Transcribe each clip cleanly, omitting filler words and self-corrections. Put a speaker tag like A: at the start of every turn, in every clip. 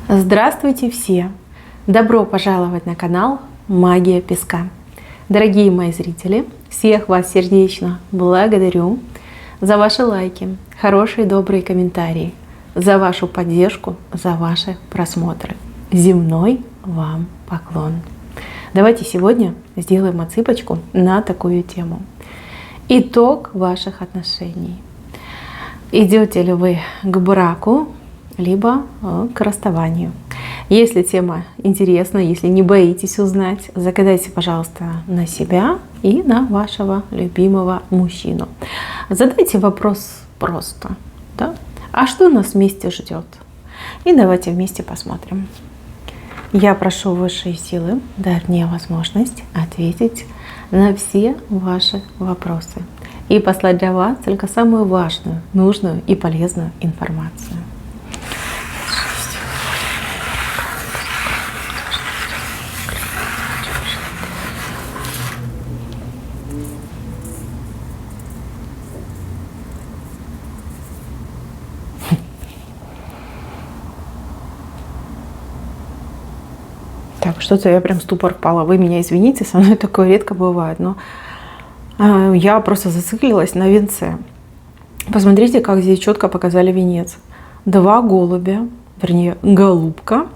A: Здравствуйте все! Добро пожаловать на канал Магия Песка. Дорогие мои зрители, всех вас сердечно благодарю за ваши лайки, хорошие добрые комментарии, за вашу поддержку, за ваши просмотры. Земной вам поклон! Давайте сегодня сделаем отсыпочку на такую тему. Итог ваших отношений. Идете ли вы к браку, либо к расставанию? Если тема интересна, если не боитесь узнать, загадайте, пожалуйста, на себя и на вашего любимого мужчину. Задайте вопрос просто, да? А что нас вместе ждет? И давайте вместе посмотрим. Я прошу высшие силы дать мне возможность ответить на все ваши вопросы и послать для вас только самую важную, нужную и полезную информацию. Так, что-то я прям в ступор впала. Вы меня извините, со мной такое редко бывает, но я просто зациклилась на венце. Посмотрите, как здесь четко показали венец. Два голубя, вернее, голубка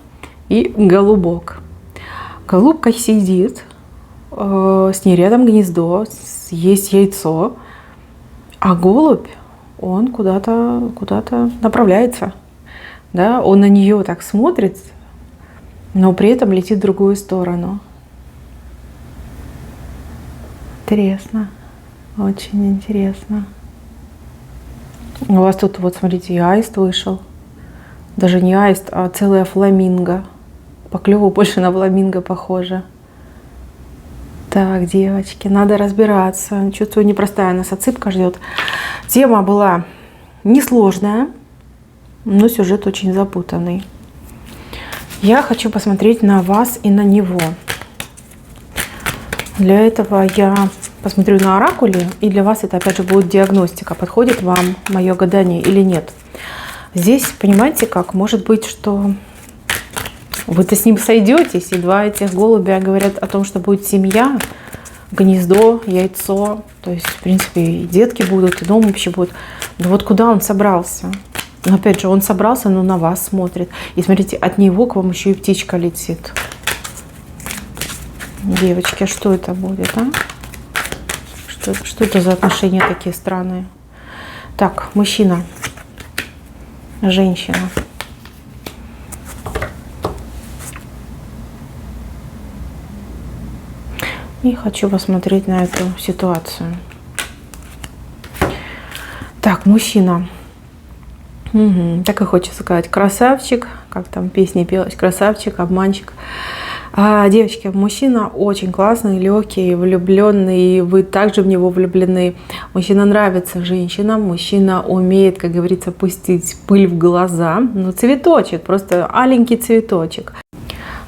A: и голубок. Голубка сидит, с ней рядом гнездо, есть яйцо, а голубь, он куда-то направляется. Да? Он на нее так смотрит, но при этом летит в другую сторону. Интересно. Очень интересно. У вас тут, вот смотрите, и аист вышел. Даже не аист, а целая фламинго. По клюву больше на фламинго похоже. Так, девочки, надо разбираться. Чувствую, непростая нас отсыпка ждет. Тема была несложная, но сюжет очень запутанный. Я хочу посмотреть на вас и на него. Для этого я посмотрю на оракуле, и для вас это опять же будет диагностика, подходит вам мое гадание или нет. Здесь, понимаете как, может быть, что вы-то с ним сойдетесь, и два этих голубя говорят о том, что будет семья, гнездо, яйцо, то есть, в принципе, и детки будут, и дом вообще будет. Но вот куда он собрался? Но опять же, он собрался, но на вас смотрит. И смотрите, от него к вам еще и птичка летит. Девочки, а что это будет, а? Что это за отношения такие странные? Так, мужчина, женщина. И хочу посмотреть на эту ситуацию. Так, мужчина. Так и хочется сказать, красавчик, как там песни пелась, красавчик, обманщик. А, девочки, мужчина очень классный, легкий, влюбленный, вы также в него влюблены. Мужчина нравится женщинам, мужчина умеет, как говорится, пустить пыль в глаза. Ну, цветочек, просто аленький цветочек.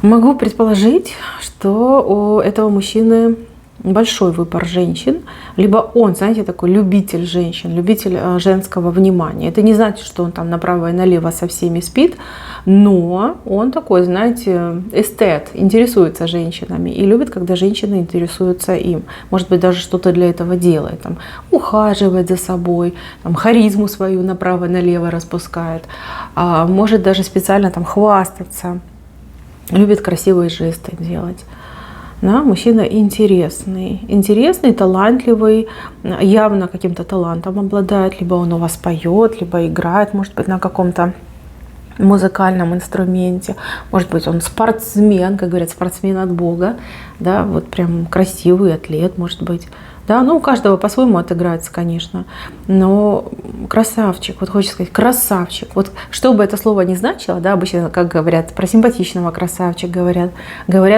A: Могу предположить, что у этого мужчины большой выбор женщин, либо он, знаете, такой любитель женщин, любитель женского внимания. Это не значит, что он там направо и налево со всеми спит, но он такой, знаете, эстет, интересуется женщинами и любит, когда женщины интересуются им. Может быть, даже что-то для этого делает, там, ухаживает за собой, там, харизму свою направо и налево распускает, может даже специально там хвастаться, любит красивые жесты делать. Да, мужчина интересный, талантливый, явно каким-то талантом обладает, либо он у вас поет, либо играет, может быть, на каком-то музыкальном инструменте, может быть, он спортсмен, как говорят, спортсмен от Бога, да, вот прям красивый атлет, может быть. Да, ну у каждого по-своему отыграется, конечно, но красавчик, вот хочется сказать, красавчик. Вот что бы это слово ни значило, да, обычно, как говорят, про симпатичного красавчик говорят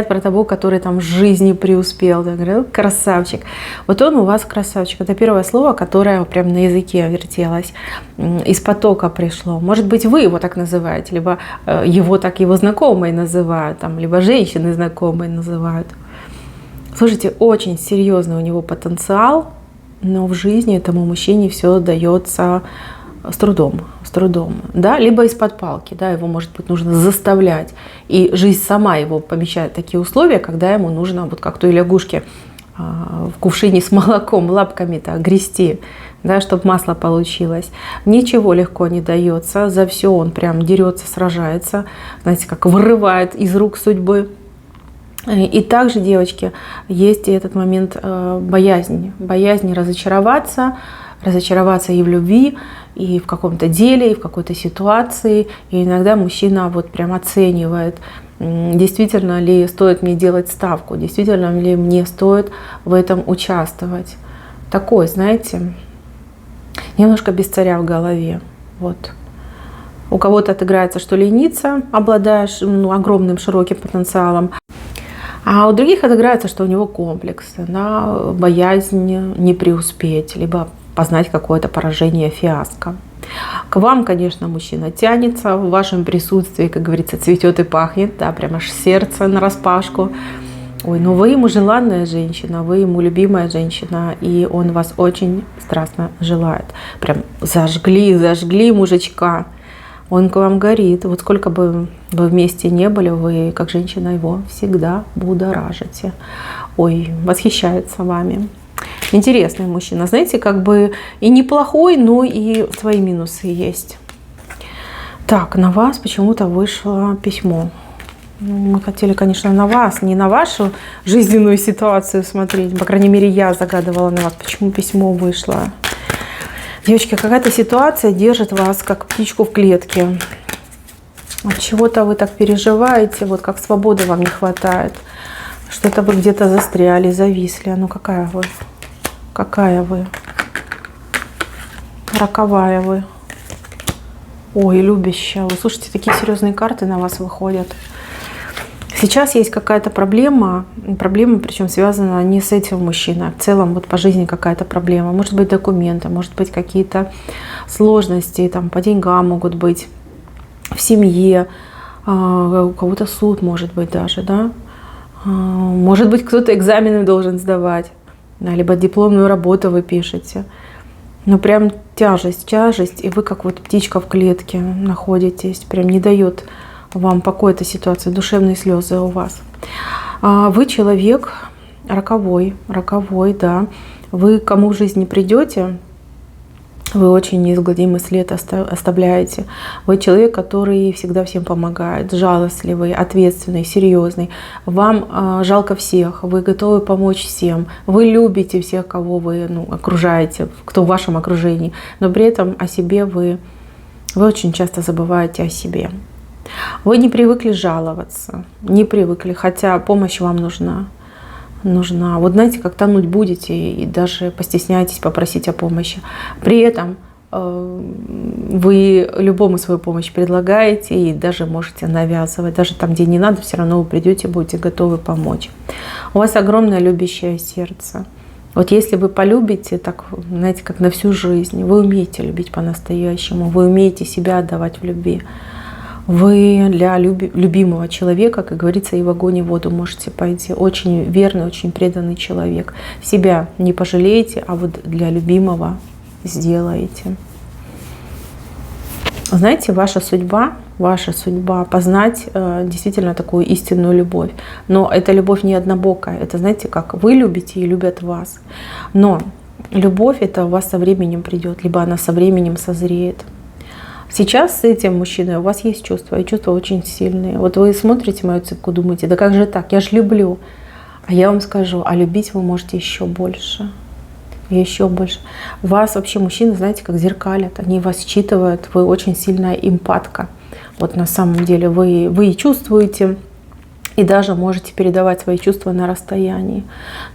A: про того, который там в жизни преуспел, да, говорят, красавчик. Вот он у вас красавчик. Это первое слово, которое прям на языке вертелось, из потока пришло. Может быть, вы его так называете, либо его так его знакомые называют, там, либо женщины знакомые называют. Слушайте, очень серьезный у него потенциал, но в жизни этому мужчине все дается с трудом, да, либо из-под палки, да, его, может быть, нужно заставлять, и жизнь сама его помещает в такие условия, когда ему нужно, вот как той лягушке в кувшине с молоком, лапками-то грести, да, чтобы масло получилось. Ничего легко не дается, за все он прям дерется, сражается, знаете, как вырывает из рук судьбы. И также, девочки, есть и этот момент боязни разочароваться и в любви, и в каком-то деле, и в какой-то ситуации. И иногда мужчина вот прям оценивает, действительно ли стоит мне делать ставку, действительно ли мне стоит в этом участвовать. Такой, знаете, немножко без царя в голове. Вот. У кого-то отыграется, что ленится, обладая огромным широким потенциалом. А у других отыграется, что у него комплекс, да, боязнь не преуспеть, либо познать какое-то поражение, фиаско. К вам, конечно, мужчина тянется, в вашем присутствии, как говорится, цветет и пахнет, да, прям аж сердце нараспашку. Ой, ну вы ему желанная женщина, вы ему любимая женщина, и он вас очень страстно желает. Прям зажгли мужичка. Он к вам горит. Вот сколько бы вы вместе не были, вы, как женщина, его всегда будоражите. Ой, восхищается вами. Интересный мужчина. Знаете, как бы и неплохой, но и свои минусы есть. Так, на вас почему-то вышло письмо. Мы хотели, конечно, на вас, не на вашу жизненную ситуацию смотреть. По крайней мере, я загадывала на вас, почему письмо вышло. Девочки, какая-то ситуация держит вас как птичку в клетке. От чего-то вы так переживаете, вот как свободы вам не хватает. Что-то вы где-то застряли, зависли. А ну какая вы? Какая вы? Роковая вы. Ой, любящая. Вы слушайте, такие серьезные карты на вас выходят. Сейчас есть какая-то проблема причем связана не с этим мужчиной, а в целом вот по жизни какая-то проблема. Может быть документы, может быть какие-то сложности там, по деньгам могут быть, в семье, у кого-то суд может быть даже, да? Может быть кто-то экзамены должен сдавать, да, либо дипломную работу вы пишете. Ну прям тяжесть, и вы как вот птичка в клетке находитесь, прям не дает вам покоя эта ситуация, душевные слезы у вас. Вы человек роковой, да. Вы кому в жизни придете, вы очень неизгладимый след оставляете. Вы человек, который всегда всем помогает, жалостливый, ответственный, серьезный. Вам жалко всех, вы готовы помочь всем. Вы любите всех, кого вы окружаете, кто в вашем окружении. Но при этом о себе вы очень часто забываете о себе. Вы не привыкли жаловаться, не привыкли, хотя помощь вам нужна. Вот знаете, как тонуть будете и даже постесняетесь попросить о помощи. При этом вы любому свою помощь предлагаете и даже можете навязывать. Даже там, где не надо, все равно вы придете, будете готовы помочь. У вас огромное любящее сердце. Вот если вы полюбите, так, знаете, как на всю жизнь, вы умеете любить по-настоящему, вы умеете себя отдавать в любви. Вы для любимого человека, как говорится, и в огонь, и в воду можете пойти. Очень верный, очень преданный человек. Себя не пожалеете, а вот для любимого сделаете. Знаете, ваша судьба познать действительно такую истинную любовь. Но эта любовь не однобокая. Это, знаете, как вы любите и любят вас. Но любовь это у вас со временем придет, либо она со временем созреет. Сейчас с этим мужчиной у вас есть чувства, и чувства очень сильные. Вот вы смотрите мою цыпку, думаете, да как же так, я же люблю. А я вам скажу, а любить вы можете еще больше. Еще больше. Вас вообще мужчины, знаете, как зеркалят, они вас считывают, вы очень сильная эмпатка. Вот на самом деле вы чувствуете, и даже можете передавать свои чувства на расстоянии.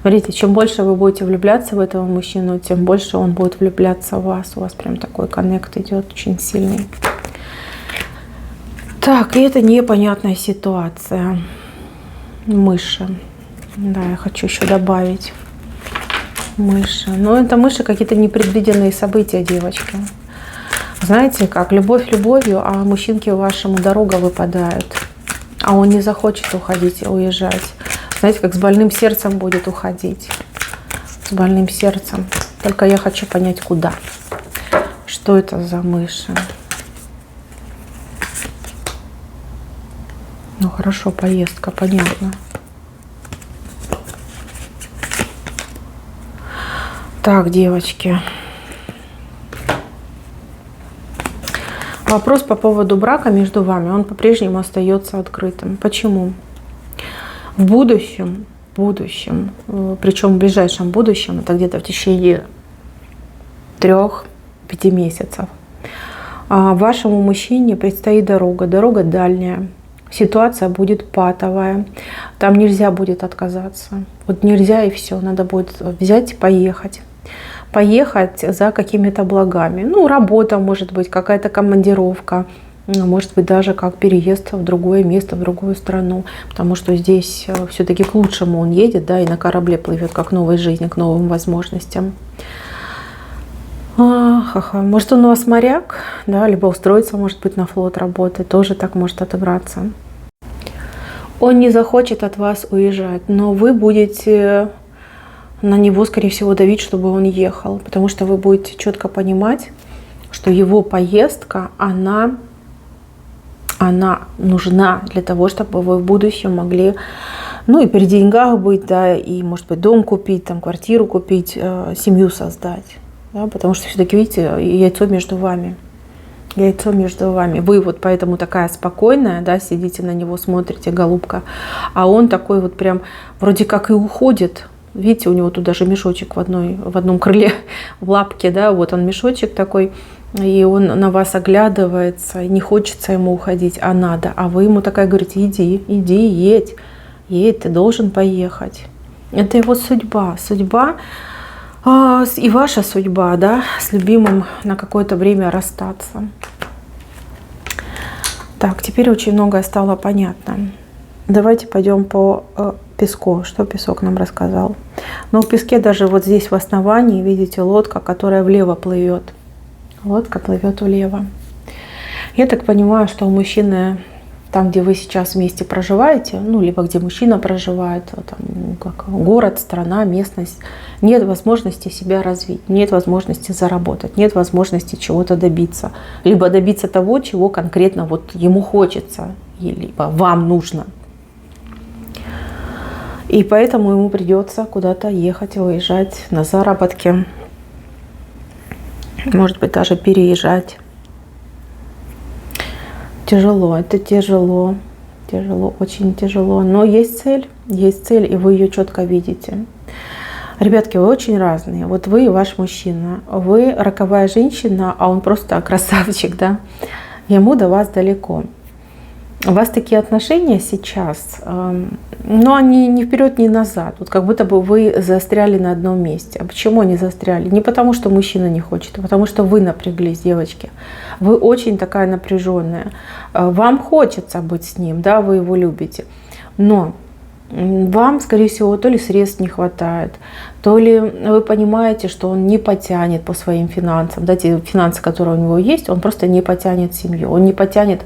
A: Смотрите, чем больше вы будете влюбляться в этого мужчину, тем больше он будет влюбляться в вас. У вас прям такой коннект идет очень сильный. Так, и это непонятная ситуация. Мыши. Да, я хочу еще добавить. Мыши. Но это мыши какие-то непредвиденные события, девочки. Знаете, как любовь любовью, а мужчинке вашему дорога выпадает. А он не захочет уходить и уезжать. Знаете, как с больным сердцем будет уходить. С больным сердцем. Только я хочу понять, куда. Что это за мыши? Ну хорошо, поездка, понятно. Так, девочки. Вопрос по поводу брака между вами, он по-прежнему остается открытым. Почему? В будущем, причем в ближайшем будущем, это где-то в течение 3-5 месяцев, вашему мужчине предстоит дорога дальняя. Ситуация будет патовая, там нельзя будет отказаться. Вот нельзя и все, надо будет взять и поехать. Поехать за какими-то благами. Ну, работа, может быть, какая-то командировка, может быть, даже как переезд в другое место, в другую страну. Потому что здесь все-таки к лучшему он едет, да, и на корабле плывет, как к новой жизни, к новым возможностям. Может, он у вас моряк, да, либо устроиться, может быть, на флот работать, тоже так может отыграться. Он не захочет от вас уезжать, но вы будете на него, скорее всего, давить, чтобы он ехал, потому что вы будете четко понимать, что его поездка, она нужна для того, чтобы вы в будущем могли, ну, и при деньгах быть, да, и, может быть, дом купить, там, квартиру купить, семью создать. Да, потому что все-таки, видите, яйцо между вами. Яйцо между вами. Вы вот поэтому такая спокойная, да, сидите на него, смотрите, голубка. А он такой вот прям вроде как и уходит. Видите, у него тут даже мешочек в одном крыле, в лапке, да, вот он мешочек такой. И он на вас оглядывается, и не хочется ему уходить, а надо. А вы ему такая говорите: иди, едь, ты должен поехать. Это его судьба. И ваша судьба, да, с любимым на какое-то время расстаться. Так, теперь очень многое стало понятно. Давайте пойдем по песку. Что песок нам рассказал? Ну, в песке даже вот здесь в основании, видите, лодка, которая влево плывет. Лодка плывет влево. Я так понимаю, что у мужчины, там, где вы сейчас вместе проживаете, ну, либо где мужчина проживает, там, как город, страна, местность, нет возможности себя развить, нет возможности заработать, нет возможности чего-то добиться. Либо добиться того, чего конкретно вот ему хочется, либо вам нужно. И поэтому ему придется куда-то ехать, выезжать на заработки, может быть, даже переезжать. Тяжело, это тяжело, очень тяжело. Но есть цель, и вы ее четко видите. Ребятки, вы очень разные. Вот вы и ваш мужчина. Вы роковая женщина, а он просто красавчик, да? Ему до вас далеко. У вас такие отношения сейчас, но они ни вперед, ни назад. Вот как будто бы вы застряли на одном месте. А почему они застряли? Не потому, что мужчина не хочет, а потому что вы напряглись, девочки. Вы очень такая напряженная. Вам хочется быть с ним, да, вы его любите. Но вам, скорее всего, то ли средств не хватает, то ли вы понимаете, что он не потянет по своим финансам. Да, те финансы, которые у него есть, он просто не потянет семью, он не потянет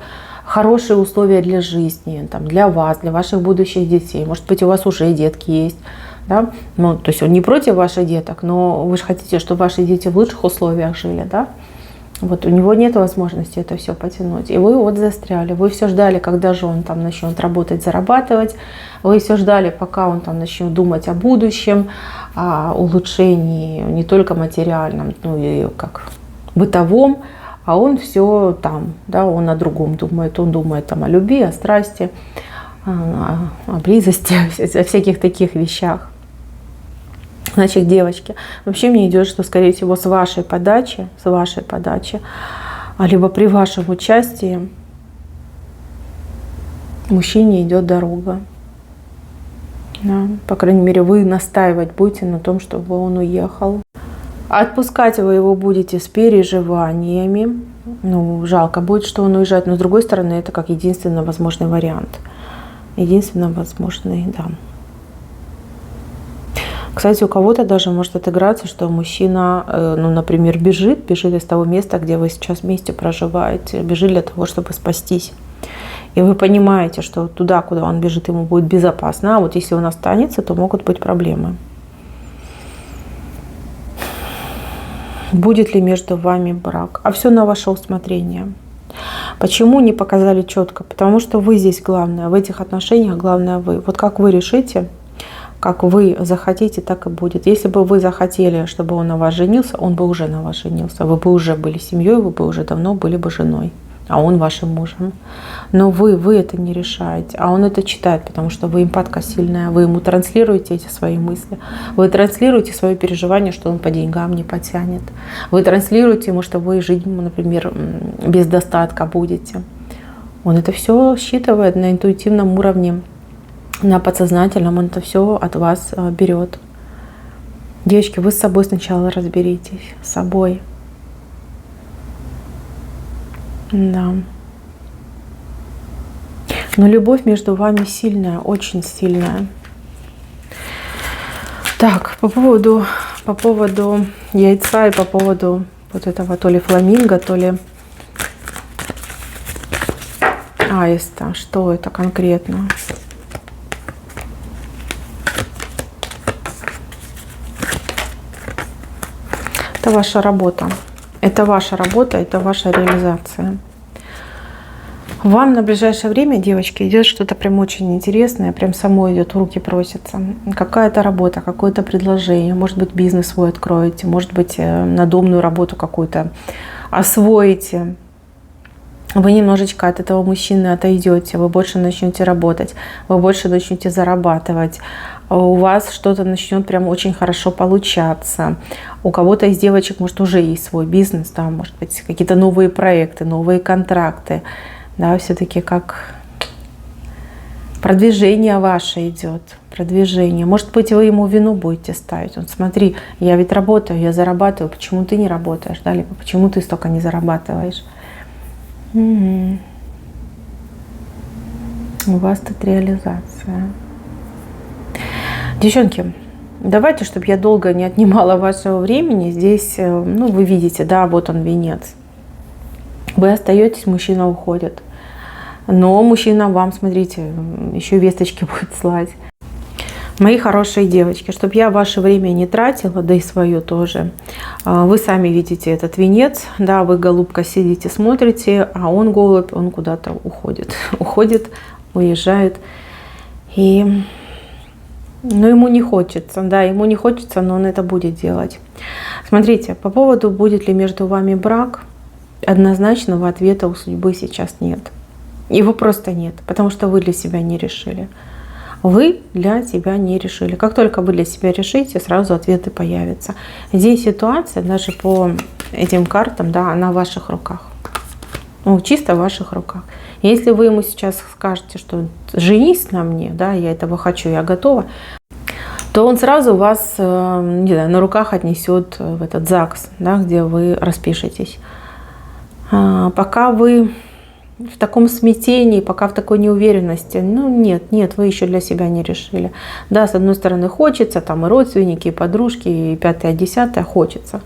A: хорошие условия для жизни, там, для вас, для ваших будущих детей. Может быть, у вас уже детки есть. Да? Ну, то есть он не против ваших деток, но вы же хотите, чтобы ваши дети в лучших условиях жили. Да? Вот у него нет возможности это все потянуть. И вы вот застряли. Вы все ждали, когда же он там начнет работать, зарабатывать. Вы все ждали, пока он там начнет думать о будущем, о улучшении не только материальном, но и как бытовом. А он все там, да, он о другом думает. Он думает там о любви, о страсти, о близости, о всяких таких вещах. Значит, девочки, вообще мне идет, что, скорее всего, с вашей подачи, либо при вашем участии мужчине идет дорога. Да? По крайней мере, вы настаивать будете на том, чтобы он уехал. Отпускать вы его будете с переживаниями. Ну, жалко будет, что он уезжает. Но с другой стороны, это как единственно возможный вариант. Единственно возможный, да. Кстати, у кого-то даже может отыграться, что мужчина, ну, например, бежит из того места, где вы сейчас вместе проживаете. Бежит для того, чтобы спастись. И вы понимаете, что туда, куда он бежит, ему будет безопасно. А вот если он останется, то могут быть проблемы. будет ли между вами брак. А все на ваше усмотрение. Почему не показали четко? Потому что вы здесь главное, в этих отношениях главное вы. Вот как вы решите, как вы захотите, так и будет. Если бы вы захотели, чтобы он на вас женился, он бы уже на вас женился. Вы бы уже были семьей, вы бы уже давно были бы женой, а он вашим мужем. Но вы это не решаете, а он это читает, потому что вы эмпатка сильная, вы ему транслируете эти свои мысли, вы транслируете свое переживание, что он по деньгам не потянет, вы транслируете ему, что вы жить, например, без достатка будете. Он это все считывает на интуитивном уровне, на подсознательном, он это все от вас берет. Девочки, вы с собой сначала разберитесь, с собой. Да. Но любовь между вами сильная, очень сильная. Так, по поводу яйца и по поводу вот этого то ли фламинго, то ли аиста. Что это конкретно? Это ваша работа. Это ваша работа, это ваша реализация. Вам на ближайшее время, девочки, идет что-то прям очень интересное, прям само идет, в руки просится. Какая-то работа, какое-то предложение, может быть, бизнес свой откроете, может быть, надомную работу какую-то освоите. Вы немножечко от этого мужчины отойдете, вы больше начнете работать, вы больше начнете зарабатывать. У вас что-то начнет прям очень хорошо получаться. У кого-то из девочек, может, уже есть свой бизнес, да, может быть, какие-то новые проекты, новые контракты. Да, все-таки как продвижение ваше идет, продвижение. Может быть, вы ему вину будете ставить. Вот смотри, я ведь работаю, я зарабатываю, почему ты не работаешь, да, либо почему ты столько не зарабатываешь. Угу. У вас тут реализация. Девчонки, давайте, чтобы я долго не отнимала вашего времени, здесь, ну, вы видите, да, вот он венец. Вы остаетесь, мужчина уходит. Но мужчина вам, смотрите, еще весточки будет слать. Мои хорошие девочки, чтобы я ваше время не тратила, да и свое тоже. Вы сами видите этот венец, да, вы, голубка, сидите, смотрите, а он, голубь, он куда-то уходит. Уходит, уезжает. И... Но ему не хочется, да, ему не хочется, но он это будет делать. Смотрите, по поводу, будет ли между вами брак, однозначного ответа у судьбы сейчас нет. Его просто нет, потому что вы для себя не решили. Вы для себя не решили. Как только вы для себя решите, сразу ответы появятся. Здесь ситуация, даже по этим картам, да, она в ваших руках. Ну, чисто в ваших руках. Если вы ему сейчас скажете, что женись на мне, да, я этого хочу, я готова, то он сразу вас, не знаю, на руках отнесет в этот ЗАГС, да, где вы распишетесь. Пока вы в таком смятении, пока в такой неуверенности, ну нет, вы еще для себя не решили. Да, с одной стороны хочется, там и родственники, и подружки, и 5-е, 10-е хочется.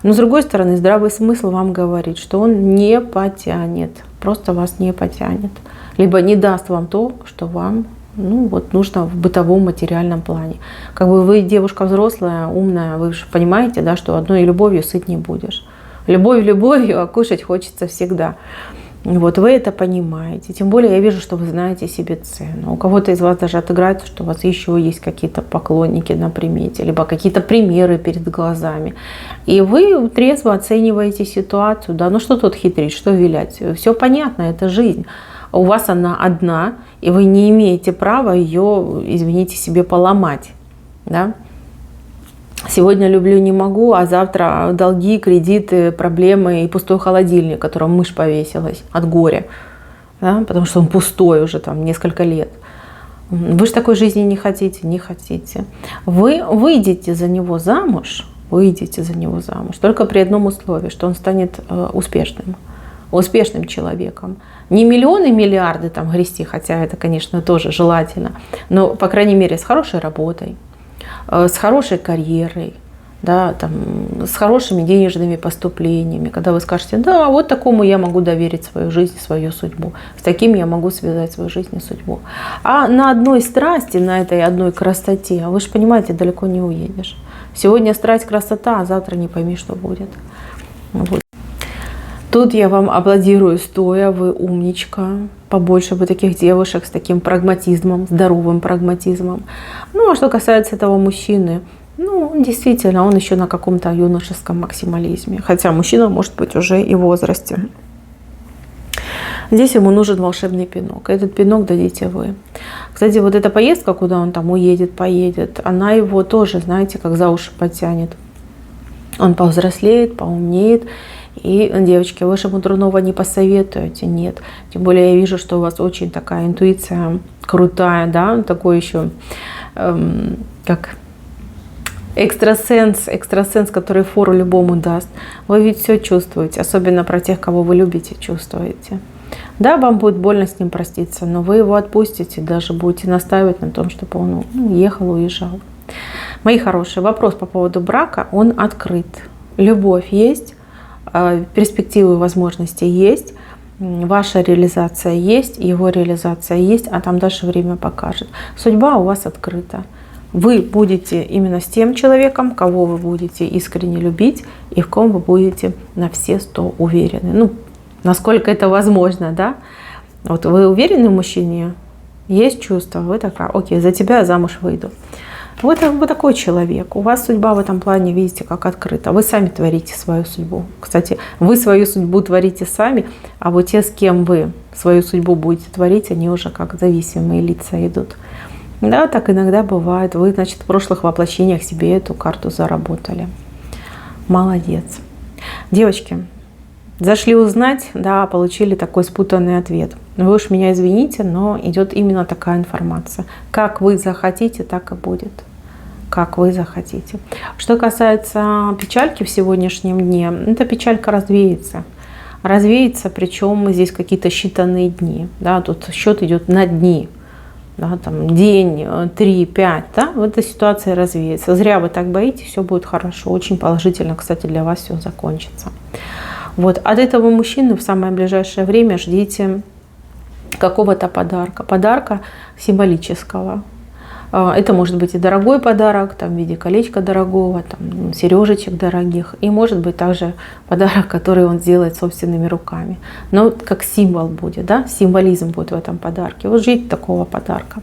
A: Но с другой стороны, здравый смысл вам говорит, что он не потянет, просто вас не потянет. Либо не даст вам то, что вам, ну, вот нужно в бытовом материальном плане. Как бы вы девушка взрослая, умная, вы же понимаете, да, что одной любовью сыт не будешь. Любовь любовью, а кушать хочется всегда. Вот вы это понимаете. Тем более я вижу, что вы знаете себе цену. У кого-то из вас даже отыграется, что у вас еще есть какие-то поклонники на примете, либо какие-то примеры перед глазами. И вы трезво оцениваете ситуацию. Да, ну что тут хитрить, что вилять? Все понятно, это жизнь. У вас она одна, и вы не имеете права ее, извините, себе поломать. Да? Сегодня люблю, не могу, а завтра долги, кредиты, проблемы и пустой холодильник, в котором мышь повесилась от горя, да, потому что он пустой уже там несколько лет. Вы же такой жизни не хотите, не хотите. Вы выйдете за него замуж, только при одном условии, что он станет успешным человеком. Не миллионы, миллиарды там грести, хотя это, конечно, тоже желательно, но, по крайней мере, с хорошей работой, с хорошей карьерой, да, там, с хорошими денежными поступлениями, когда вы скажете, да, вот такому я могу доверить свою жизнь, свою судьбу, с таким я могу связать свою жизнь и судьбу. А на одной страсти, на этой одной красоте, вы же понимаете, далеко не уедешь. Сегодня страсть, красота, а завтра не пойми, что будет. Вот. Тут я вам аплодирую стоя, вы умничка. Побольше бы таких девушек с таким прагматизмом, здоровым прагматизмом. Ну, а что касается этого мужчины, ну, действительно, он еще на каком-то юношеском максимализме. Хотя мужчина может быть уже и в возрасте. Здесь ему нужен волшебный пинок. Этот пинок дадите вы. Кстати, вот эта поездка, куда он там уедет, поедет, она его тоже, знаете, как за уши потянет. Он повзрослеет, поумнеет. И, девочки, вы же ему дурного не посоветуете, нет. Тем более я вижу, что у вас очень такая интуиция крутая, да, такой еще, как экстрасенс, который фору любому даст. Вы ведь все чувствуете, особенно про тех, кого вы любите, чувствуете. Да, вам будет больно с ним проститься, но вы его отпустите, даже будете настаивать на том, чтобы он уехал, уезжал. Мои хорошие, вопрос по поводу брака, он открыт. Любовь есть. Перспективы, возможности есть, ваша реализация есть, его реализация есть, а там дальше время покажет. Судьба у вас открыта. Вы будете именно с тем человеком, кого вы будете искренне любить и в ком вы будете на все 100 уверены. Ну, насколько это возможно, да? Вот вы уверены в мужчине? Есть чувство, вы такая, окей, за тебя я замуж выйду. Вы такой человек. У вас судьба в этом плане, видите, как открыта. Вы сами творите свою судьбу. Кстати, вы свою судьбу творите сами, а вот те, с кем вы свою судьбу будете творить, они уже как зависимые лица идут. Да, так иногда бывает. Вы, значит, в прошлых воплощениях себе эту карту заработали. Молодец. Девочки, зашли узнать, да, получили такой спутанный ответ. Вы уж меня извините, но идет именно такая информация. Как вы захотите, так и будет. Как вы захотите. Что касается печальки в сегодняшнем дне, эта печалька развеется. Развеется, причем здесь какие-то считанные дни. Да, тут счет идет на дни. Да, там, день, 3, 5. Да, в этой ситуации развеется. Зря вы так боитесь, все будет хорошо. Очень положительно, кстати, для вас все закончится. Вот. От этого мужчины в самое ближайшее время ждите какого-то подарка символического. Это может быть и дорогой подарок, там, в виде колечка дорогого, там, сережечек дорогих. И может быть также подарок, который он сделает собственными руками. Но как символ будет, да? Символизм будет в этом подарке. Вот ждите такого подарка.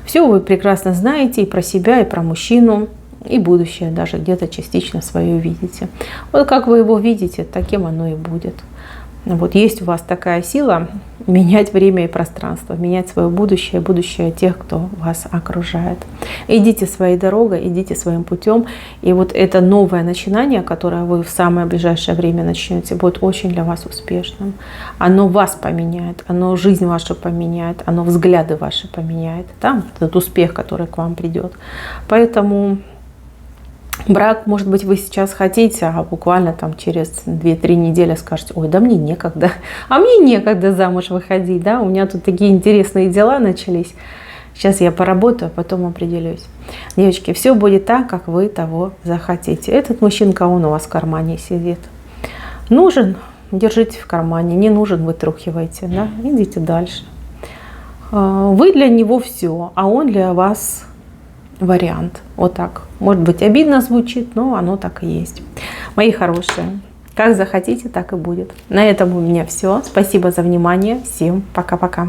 A: Все вы прекрасно знаете и про себя, и про мужчину, и будущее даже где-то частично свое видите. Вот как вы его видите, таким оно и будет. Вот есть у вас такая сила менять время и пространство, менять свое будущее, будущее тех, кто вас окружает. Идите своей дорогой, идите своим путем. И вот это новое начинание, которое вы в самое ближайшее время начнете, будет очень для вас успешным. Оно вас поменяет, оно жизнь вашу поменяет, оно взгляды ваши поменяет. Да? Этот успех, который к вам придет. Поэтому брак, может быть, вы сейчас хотите, а буквально там через 2-3 недели скажете: ой, да мне некогда, а мне некогда замуж выходить, да, у меня тут такие интересные дела начались, сейчас я поработаю, а потом определюсь. Девочки, все будет так, как вы того захотите. Этот мужчинка, он у вас в кармане сидит. Нужен, держите в кармане, не нужен, вытрухивайте, да, идите дальше. Вы для него все, а он для вас вариант. Вот так. Может быть, обидно звучит, но оно так и есть. Мои хорошие, как захотите, так и будет. На этом у меня все. Спасибо за внимание. Всем пока-пока.